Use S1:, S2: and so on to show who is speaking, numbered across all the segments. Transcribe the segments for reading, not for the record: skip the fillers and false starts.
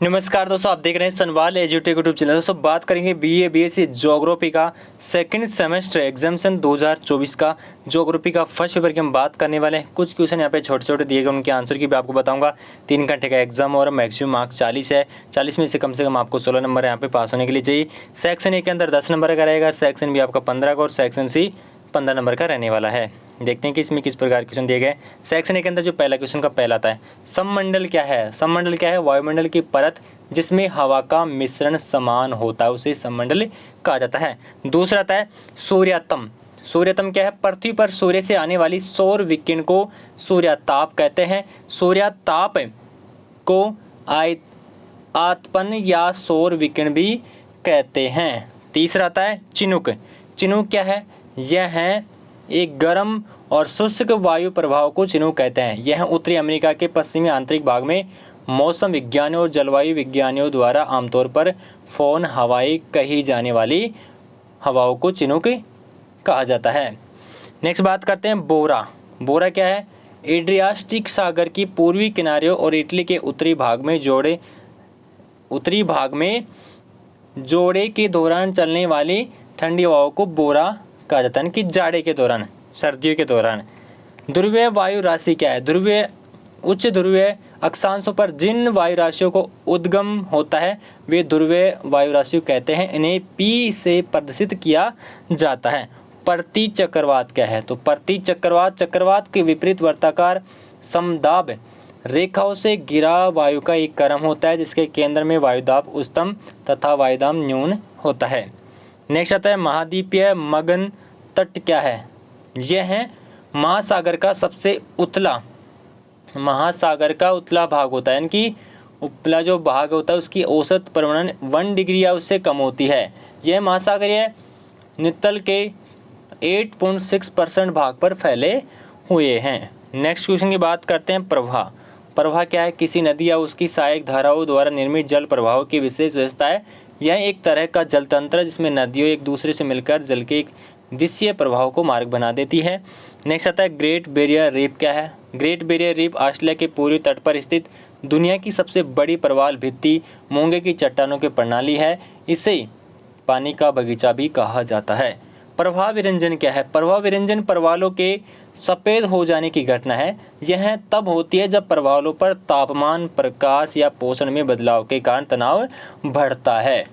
S1: नमस्कार दोस्तों, आप देख रहे हैं सनवाल एजुटेक यूट्यूब चैनल। दोस्तों बात करेंगे बीए बीएससी ज्योग्राफी का सेकंड सेमेस्टर एग्जामिनेशन 2024 का ज्योग्राफी का फर्स्ट पेपर की हम बात करने वाले हैं। कुछ क्वेश्चन यहाँ पे छोटे छोटे दिए गए, उनके आंसर की भी आपको बताऊंगा। 3 घंटे का एग्जाम और मैक्सिमम मार्क्स 40 है। 40 में से कम आपको 16 नंबर यहाँ पे पास होने के लिए चाहिए। सेक्शन ए के अंदर 10 नंबर का रहेगा, सेक्शन बी आपका 15 का और सेक्शन सी 15 नंबर का रहने वाला है। देखते हैं कि इसमें किस प्रकार क्वेश्चन दिए गए। सेक्शन ए के अंदर जो पहला क्वेश्चन का पहला आता है, सममंडल क्या है। सममंडल क्या है? वायुमंडल की परत जिसमें हवा का मिश्रण समान होता है, उसे सममंडल कहा जाता है। दूसरा आता है सूर्यातम। सूर्यातम क्या है? पृथ्वी पर सूर्य से आने वाली सौर विकिरण को सूर्यताप कहते हैं। सूर्यताप को आतपन या सौर विकिरण भी कहते हैं। तीसरा आता है चिनुक। चिनुक क्या है? यह है एक गर्म और शुष्क वायु प्रभाव को चिनुक कहते हैं। यह उत्तरी अमेरिका के पश्चिमी आंतरिक भाग में मौसम विज्ञानियों और जलवायु विज्ञानियों द्वारा आमतौर पर फोन हवाएं कही जाने वाली हवाओं को चिनुक कहा जाता है। नेक्स्ट बात करते हैं बोरा। बोरा क्या है? एड्रियाटिक सागर की पूर्वी किनारे और इटली के उत्तरी भाग में जोड़े के दौरान चलने वाली ठंडी हवाओं को बोरा कहा जाता है, कि जाड़े के दौरान, सर्दियों के दौरान। ध्रुवीय वायु राशि क्या है? उच्च ध्रुवीय अक्षांशों पर जिन वायु राशियों को उद्गम होता है वे ध्रुवीय वायु राशियों कहते हैं। इन्हें पी से प्रदर्शित किया जाता है। प्रति चक्रवात क्या है? तो प्रति चक्रवात के विपरीत वर्ताकार समदाब रेखाओं से घिरा वायु का एक क्रम होता है, जिसके केंद्र में वायुदाब उच्चतम तथा वायुदाब न्यून होता है। नेक्स्ट आता है महाद्वीपीय मगन तट क्या है? यह है महासागर का उतला भाग होता है, यानी कि उपला जो भाग होता है उसकी औसत प्रवणन 1 डिग्री या उससे कम होती है। यह महासागरीय नितल के 8.6% भाग पर फैले हुए हैं। नेक्स्ट क्वेश्चन की बात करते हैं प्रवाह। प्रवाह क्या है? किसी नदी या उसकी सहायक धाराओं द्वारा निर्मित जल प्रवाह की विशेष व्यवस्था है। यह एक तरह का जल तंत्र है जिसमें नदियों एक दूसरे से मिलकर जल के एक दिशीय प्रवाह को मार्ग बना देती है। नेक्स्ट आता है ग्रेट बैरियर रीफ क्या है? ग्रेट बैरियर रीफ ऑस्ट्रेलिया के पूर्वी तट पर स्थित दुनिया की सबसे बड़ी प्रवाल भित्ति मूंगे की चट्टानों की प्रणाली है। इसे पानी का बगीचा भी कहा जाता है। प्रवाह विरंजन क्या है? प्रवाह विरंजन प्रवालों के सफ़ेद हो जाने की घटना है। यह तब होती है जब प्रवालों पर तापमान, प्रकाश या पोषण में बदलाव के कारण तनाव बढ़ता है।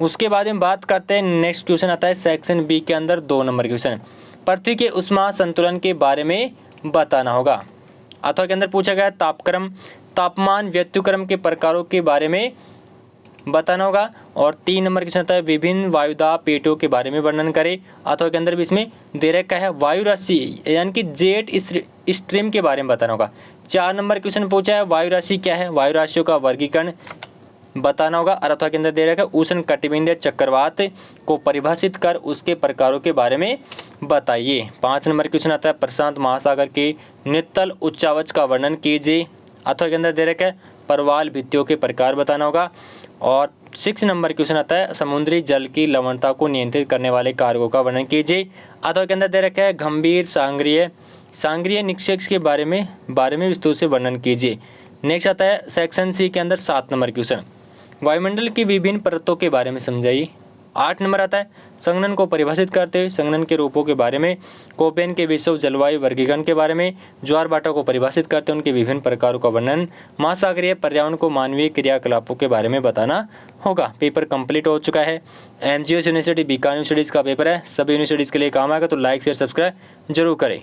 S1: उसके बाद में बात करते हैं, नेक्स्ट क्वेश्चन आता है सेक्शन बी के अंदर 2 नंबर क्वेश्चन। पृथ्वी के उष्मा संतुलन के बारे में बताना होगा। अथवा के अंदर पूछा गया तापमान व्युत्क्रम के प्रकारों के बारे में बताना होगा। और 3 नंबर क्वेश्चन आता है विभिन्न वायुदाब पेटियों के बारे में वर्णन करें। अथवा के अंदर भी इसमें दे रखा है वायु राशि यानी कि जेट स्ट्रीम के बारे में बताना होगा। 4 नंबर क्वेश्चन पूछा है वायु राशि क्या है? वायु राशियों का वर्गीकरण बताना होगा। और अथवा के अंदर दे रखा है उष्ण कटिबंधीय चक्रवात को परिभाषित कर उसके प्रकारों के बारे में बताइए। 5 नंबर क्वेश्चन आता है प्रशांत महासागर के नितल उच्चावच का वर्णन कीजिए। अथवा के अंदर दे रखा है प्रवाल भित्तियों के प्रकार बताना होगा। और 6 नंबर क्वेश्चन आता है समुद्री जल की लवणता को नियंत्रित करने वाले कारकों का वर्णन कीजिए। अथवा के अंदर दे रखा है गंभीर सांग्रीय निक्षेप के बारे में विस्तृत से वर्णन कीजिए। नेक्स्ट आता है सेक्शन सी के अंदर 7 नंबर क्वेश्चन वायुमंडल की विभिन्न परतों के बारे में समझाइए। 8 नंबर आता है संघनन को परिभाषित करते हुए संघनन के रूपों के बारे में, कोपेन के विश्व जलवायु वर्गीकरण के बारे में, ज्वार भाटा को परिभाषित करते हुए उनके विभिन्न प्रकारों का वर्णन, महासागरीय पर्यावरण को मानवीय क्रियाकलापों के बारे में बताना होगा। पेपर कंप्लीट हो चुका है। एमजीएस यूनिवर्सिटी बीकानेर स्टडीज़ का पेपर है, सभी यूनिवर्सिटीज़ के लिए काम आएगा, तो लाइक शेयर सब्सक्राइब जरूर करें।